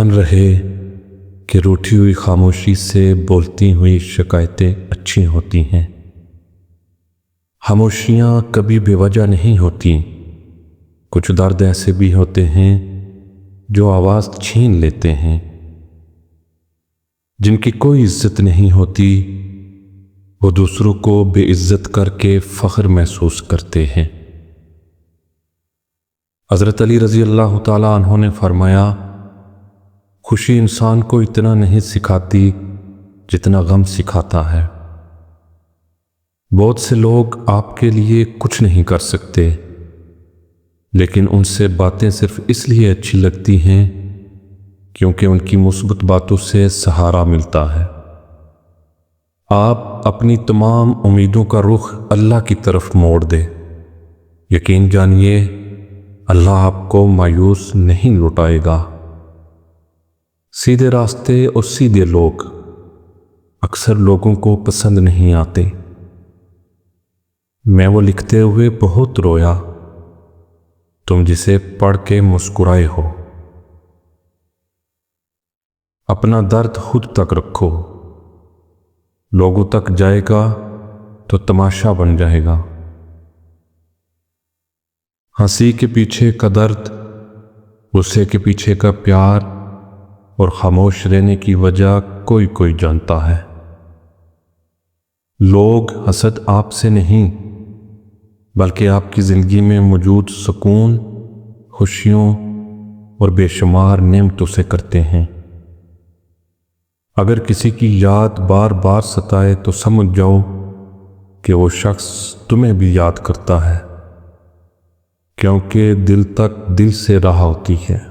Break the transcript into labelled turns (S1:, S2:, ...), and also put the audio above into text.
S1: دھیان رہے کہ روٹھی ہوئی خاموشی سے بولتی ہوئی شکایتیں اچھی ہوتی ہیں۔ خاموشیاں کبھی بے وجہ نہیں ہوتی۔ کچھ درد ایسے بھی ہوتے ہیں جو آواز چھین لیتے ہیں، جن کی کوئی عزت نہیں ہوتی، وہ دوسروں کو بے عزت کر کے فخر محسوس کرتے ہیں۔ حضرت علی رضی اللہ تعالیٰ عنہ نے فرمایا، خوشی انسان کو اتنا نہیں سکھاتی جتنا غم سکھاتا ہے۔ بہت سے لوگ آپ کے لیے کچھ نہیں کر سکتے، لیکن ان سے باتیں صرف اس لیے اچھی لگتی ہیں کیونکہ ان کی مثبت باتوں سے سہارا ملتا ہے۔ آپ اپنی تمام امیدوں کا رخ اللہ کی طرف موڑ دیں، یقین جانیے اللہ آپ کو مایوس نہیں لوٹائے گا۔ سیدھے راستے اور سیدھے لوگ اکثر لوگوں کو پسند نہیں آتے۔ میں وہ لکھتے ہوئے بہت رویا، تم جسے پڑھ کے مسکرائے ہو۔ اپنا درد خود تک رکھو، لوگوں تک جائے گا تو تماشا بن جائے گا۔ ہنسی کے پیچھے کا درد، غصے کے پیچھے کا پیار اور خاموش رہنے کی وجہ کوئی کوئی جانتا ہے۔ لوگ حسد آپ سے نہیں بلکہ آپ کی زندگی میں موجود سکون، خوشیوں اور بے شمار نعمتوں سے کرتے ہیں۔ اگر کسی کی یاد بار بار ستائے تو سمجھ جاؤ کہ وہ شخص تمہیں بھی یاد کرتا ہے، کیونکہ دل تک دل سے راہ ہوتی ہے۔